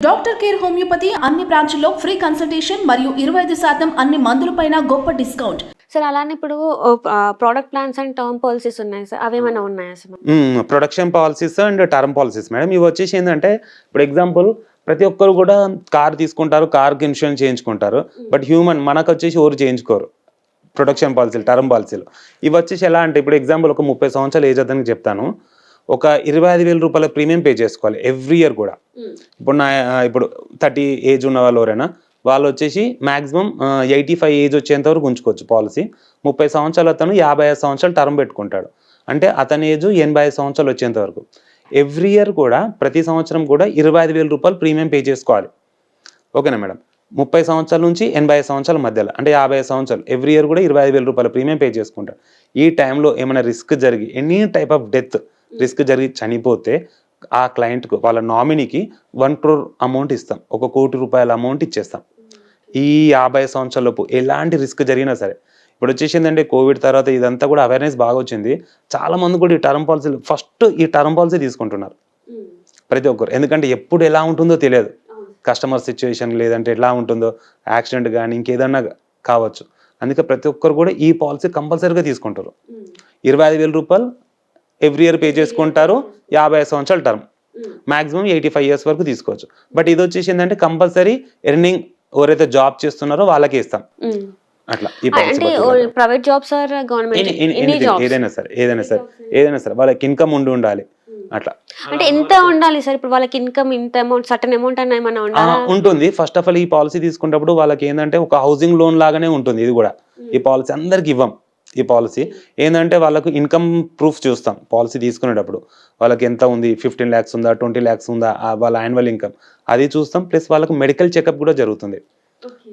Doctor care homeopathy అన్ని బ్రాంచుల్లో free consultation మరియు 25% అన్ని మందులపైన గొప్ప డిస్కౌంట్. సార్ అలానే ఇప్పుడు product plans and term policies ఉన్నాయి సార్. అవేమైనా ఉన్నాయా sir? Production policies and term policies madam. ఇవి వచ్చేసి ఏంటంటే ఇప్పుడు ఎగ్జాంపుల్ ప్రతి ఒక్కరు కూడా కార్ తీసుకుంటారు, కార్కి ఇన్సూరెన్స్ చేయించుకుంటారు. బట్ హ్యూమన్ మనకు వచ్చేసి ఎవరు చేయించుకోరు ప్రొడక్షన్ పాలసీలు, టర్మ్ పాలసీలు. ఇవి వచ్చేసి ఎలా అంటే ఇప్పుడు ఎగ్జాంపుల్ ఒక 30 సంవత్సరాల ఏజ్ అతనికి చెప్తాను, ఒక 25,000 రూపాయల ప్రీమియం పే చేసుకోవాలి ఎవ్రీ ఇయర్ కూడా. ఇప్పుడు 30 ఏజ్ ఉన్న వాళ్ళు ఎవరైనా వాళ్ళు వచ్చేసి మ్యాక్సిమం 85 ఏజ్ వచ్చేంత వరకు ఉంచుకోవచ్చు పాలసీ. 30 సంవత్సరాలు అతను 55 సంవత్సరాలు టర్మ్ పెట్టుకుంటాడు, అంటే అతని ఏజ్ 85 సంవత్సరాలు వచ్చేంత వరకు. ఎవ్రీ ఇయర్ కూడా ప్రతి సంవత్సరం కూడా 25,000 రూపాయలు ప్రీమియం పే చేసుకోవాలి. ఓకేనా మేడం? 30 సంవత్సరాల నుంచి 85 సంవత్సరాల మధ్యలో అంటే 50 సంవత్సరాలు ఎవ్రీ ఇయర్ కూడా 25,000 రూపాయల ప్రీమియం పే చేసుకుంటారు. ఈ టైంలో ఏమైనా రిస్క్ జరిగి any type of death risk జరిగి చనిపోతే ఆ క్లయింట్కు వాళ్ళ నామినీకి 1 crore అమౌంట్ ఇస్తాం, 1 కోటి రూపాయల అమౌంట్ ఇచ్చేస్తాం. ఈ 50 సంవత్సరాలలోపు ఎలాంటి రిస్క్ జరిగినా సరే. ఇప్పుడు వచ్చేసిందంటే కోవిడ్ తర్వాత ఇదంతా కూడా అవేర్నెస్ బాగా వచ్చింది. చాలా మంది కూడా ఈ టర్మ్ పాలసీలు ఫస్ట్ ఈ టర్మ్ పాలసీ తీసుకుంటున్నారు ప్రతి ఒక్కరు. ఎందుకంటే ఎప్పుడు ఎలా ఉంటుందో తెలియదు, కస్టమర్ సిచ్యువేషన్ లేదంటే ఎలా ఉంటుందో, యాక్సిడెంట్ కానీ ఇంకేదన్నా కావచ్చు. అందుకే ప్రతి ఒక్కరు కూడా ఈ పాలసీ కంపల్సరీగా తీసుకుంటారు. 25,000 రూపాయలు ఎవ్రీ ఇయర్ పే చేసుకుంటారు. 50 సంవత్సరాల టర్మ్, మాక్సిమం 85 ఇయర్స్ వరకు తీసుకోవచ్చు. బట్ ఇది వచ్చేసి ఏంటంటే కంపల్సరీ ఎర్నింగ్ ఎవరైతే జాబ్ చేస్తున్నారో వాళ్ళకే ఇస్తాం. అట్లా ఈ ప్రైవేట్ జాబ్స్ ఆర్ గవర్నమెంట్ ఏదైనా సరే వాళ్ళకి ఇన్కమ్ ఉండాలి. అట్లా అంటే ఎంత ఉండాలి సార్? ఇప్పుడు వాళ్ళకి ఇన్కమ్ ఇంత అమౌంట్, సర్టన్ అమౌంట్ అన్న ఏమైనా ఉండాలా? ఉంటుంది. ఫస్ట్ ఆఫ్ ఆల్ ఈ పాలసీ తీసుకున్నప్పుడు వాళ్ళకి ఏంటంటే ఒక హౌసింగ్ లోన్ లాగానే ఉంటుంది. ఇది కూడా ఈ పాలసీ అందరికి ఇవ్వం. ఈ పాలసీ ఏంటంటే వాళ్ళకు ఇన్కమ్ ప్రూఫ్ చూస్తాం పాలసీ తీసుకునేటప్పుడు. వాళ్ళకి ఎంత ఉంది, 15 lakhs ఉందా, 20 lakhs ఉందా, వాళ్ళ యాన్యువల్ ఇన్కమ్ అది చూస్తాం. ప్లస్ వాళ్ళకు మెడికల్ చెకప్ కూడా జరుగుతుంది.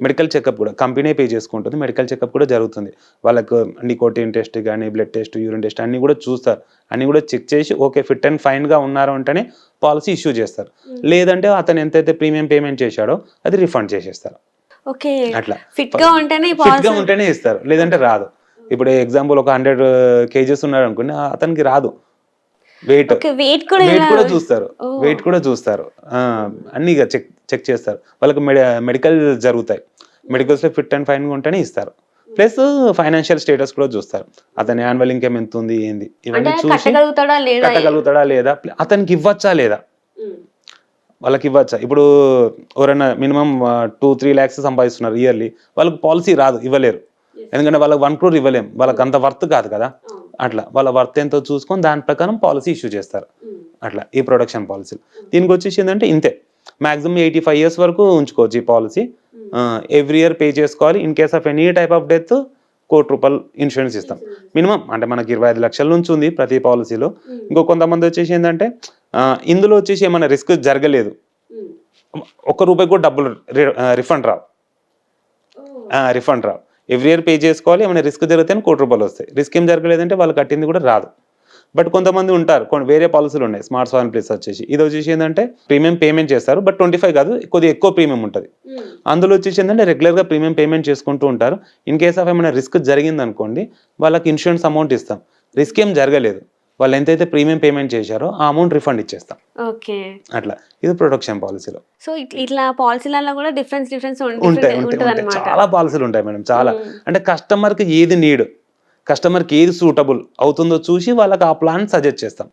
మెడికల్ చెకప్ కూడా కంపెనీ పే చేసుకుంటుంది. మెడికల్ చెకప్ కూడా జరుగుతుంది. వాళ్ళకు నికోటిన్ టెస్ట్ కానీ, బ్లడ్ టెస్ట్, యూరిన్ టెస్ట్ అన్నీ కూడా చూస్తారు. అన్నీ కూడా చెక్ చేసి ఓకే ఫిట్ అండ్ ఫైన్గా ఉన్నారు అంటేనే పాలసీ ఇష్యూ చేస్తారు. లేదంటే అతను ఎంతైతే ప్రీమియం పేమెంట్ చేశాడో అది రిఫండ్ చేసేస్తారు. అట్లా ఫిట్ గా ఉంటేనే ఇస్తారు, లేదంటే రాదు. ఇప్పుడు ఎగ్జాంపుల్ ఒక 100 kgs ఉన్నాడు అనుకోండి, అతనికి రాదు. వెయిట్ కూడా చూస్తారు, వెయిట్ కూడా చూస్తారు, అన్ని చెక్ చేస్తారు. వాళ్ళకి మెడికల్ జరుగుతాయి. మెడికల్స్లో ఫిట్ అండ్ ఫైన్గా ఉంటేనే ఇస్తారు. ప్లస్ ఫైనాన్షియల్ స్టేటస్ కూడా చూస్తారు. అతని యాన్యువల్ ఇన్కమ్ ఎంత ఉంది, ఏంది, ఇవన్నీ చూసి కట్టగలుగుతాడా లేదా, అతనికి ఇవ్వచ్చా లేదా, వాళ్ళకి ఇవ్వచ్చా. ఇప్పుడు ఎవరైనా మినిమం 2-3 lakhs సంపాదిస్తున్నారు ఇయర్లీ, వాళ్ళకి పాలసీ రాదు, ఇవ్వలేరు. ఎందుకంటే వాళ్ళకి 1 crore ఇవ్వలేం, వాళ్ళకి అంత వర్త్ కాదు కదా. అట్లా వాళ్ళ వర్త్ ఎంతో చూసుకొని దాని ప్రకారం పాలసీ ఇష్యూ చేస్తారు. అట్లా ఈ ప్రొడక్షన్ పాలసీ దీనికి వచ్చేసి ఏంటంటే ఇంతే, మాక్సిమం 85 years వరకు ఉంచుకోవచ్చు ఈ పాలసీ. ఎవ్రీ ఇయర్ పే చేసుకోవాలి. In case of any type of death 1 కోటి రూపాయలు ఇన్సూరెన్స్ ఇస్తాం. మినిమం అంటే మనకి 25 లక్షల నుంచి ఉంది ప్రతి పాలసీలో. ఇంకో కొంతమంది వచ్చేసి ఏంటంటే ఇందులో వచ్చేసి ఏమైనా రిస్క్ జరగలేదు, 1 రూపాయి కూడా డబ్బులు రిఫండ్ రావు. ఎవ్రీ ఇయర్ పే చేసుకోవాలి. ఏమైనా రిస్క్ జరిగితే 1 కోటి రూపాయలు వస్తాయి. రిస్క్ ఏం జరగలేదంటే వాళ్ళు కట్టింది కూడా రాదు. బట్ కొంతమంది ఉంటారు, వేరే పాలసీలు ఉన్నాయి. స్మార్ట్ స్వాన్ ప్లస్ వచ్చేసి ఇది వచ్చేసి ఏంటంటే ప్రీమియం పేమెంట్ చేస్తారు, బట్ 25 కాదు, కొద్దిగా ఎక్కువ ప్రీమియం ఉంటుంది. అందులో వచ్చేసి ఏంటంటే రెగ్యులర్గా ప్రీమియం పేమెంట్ చేసుకుంటూ ఉంటారు. ఇన్ కేస్ ఆఫ్ ఏమైనా రిస్క్ జరిగింది అనుకోండి, వాళ్ళకి ఇన్సూరెన్స్ అమౌంట్ ఇస్తాం. రిస్క్ ఏం జరగలేదు, వాళ్ళు ఎంతైతే ప్రీమియం పేమెంట్ చేశారో ఆ అమౌంట్ రిఫండ్ ఇచ్చేస్తాం. అట్లా ఇది ప్రొడక్షన్ పాలసీలో. సో ఇట్లా పాలసీలలో కూడా డిఫరెన్స్ ఉంటాయి. చాలా పాలసీలు ఉంటాయి మేడం, చాలా. అంటే కస్టమర్కి ఏది నీడ్, కస్టమర్కి ఏది సూటబుల్ అవుతుందో చూసి వాళ్ళకి ఆ ప్లాన్ సజెస్ట్ చేస్తాం.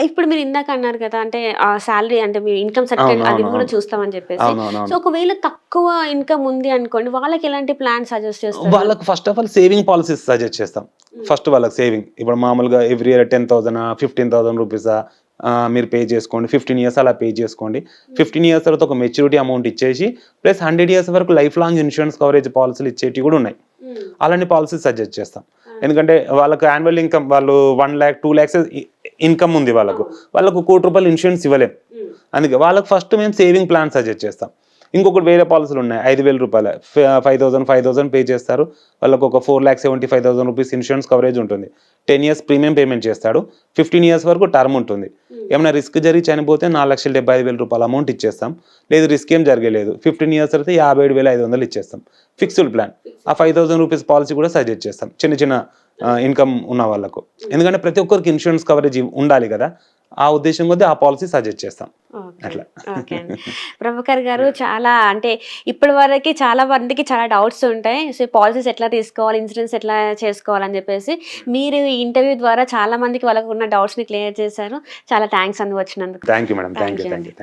ఇప్పుడు మీరు ఇందాక అన్నారు కదా, అంటే ఆ శాలరీ అంటే మీ ఇన్కమ్ సర్టిఫికేట్ అది కూడా చూస్తామని చెప్పేసి. సో ఒకవేళ తక్కువ ఇన్కమ్ ఉంది అనుకోండి, వాళ్ళకి ఎలాంటి ప్లాన్ సజెస్ట్ చేస్తారు? వాళ్ళకి first of all saving policies suggest చేస్తాం. ఫస్ట్ వాళ్ళకి సేవింగ్, ఇప్పుడు మామూలుగా ఎవ్రీ ఇయర్ 10,000 15,000 రూపీస్ మీరు పే చేసుకోండి. 15 years అలా పే చేసుకోండి. 15 years తర్వాత ఒక మెచ్యూరిటీ అమౌంట్ ఇచ్చేసి ప్లస్ 100 years వరకు లైఫ్ లాంగ్ ఇన్సూరెన్స్ కవరేజ్ పాలసీలు ఇచ్చేటివి కూడా ఉన్నాయి. అలాంటి పాలసీస్ సజెస్ట్ చేస్తాం. ఎందుకంటే వాళ్ళకు యాన్యువల్ ఇన్కమ్ వాళ్ళు 1 lakh 2 lakhs ఇన్కమ్ ఉంది, వాళ్ళకు 1 కోటి రూపాయలు ఇన్సూరెన్స్ ఇవ్వలేం. అందుకే వాళ్ళకి ఫస్ట్ మేము సేవింగ్ ప్లాన్ సజెస్ట్ చేస్తాం. ఇంకొకటి వేరే పాలసీలు ఉన్నాయి, 5,000 రూపాయలు 5,000 పే చేస్తారు. వాళ్ళకు ఒక 4,75,000 రూపీస్ ఇన్సూరెన్స్ కవరేజ్ ఉంటుంది. 10 years ప్రీమియం పేమెంట్ చేస్తాడు. 15 years వరకు టర్మ్ ఉంటుంది. ఏమైనా రిస్క్ జరిగి చనిపోతే 4,75,000 రూపాయల అమౌంట్ ఇచ్చేస్తాం. లేదు రిస్క్ ఏం జరగలేదు, 15 years అయితే 57,500 ఇచ్చేస్తాం. Fixed plan. ఆ 5,000 రూపీస్ పాలసీ కూడా సజెస్ట్ చేస్తాం చిన్న ఇన్కమ్ ఉన్న వాళ్ళకు. ఎందుకంటే ప్రతి ఒక్కరికి ఇన్సూరెన్స్ కవరేజ్ ఉండాలి కదా. ఆ ఉద్దేశం కొద్దీ ఆ పాలసీ సజెస్ట్ చేస్తాం అట్లా. ఓకే అండి. ప్రభాకర్ గారు చాలా అంటే ఇప్పటి వరకు చాలా మందికి చాలా డౌట్స్ ఉంటాయి. సో పాలసీస్ ఎట్లా తీసుకోవాలి, ఇన్సూరెన్స్ ఎట్లా చేసుకోవాలని చెప్పేసి మీరు ఈ ఇంటర్వ్యూ ద్వారా చాలా మందికి వాళ్ళకు ఉన్న డౌట్స్ ని క్లియర్ చేశారు. చాలా థ్యాంక్స్ అండి వచ్చినందుకు. Thank you madam, Thank you thank you.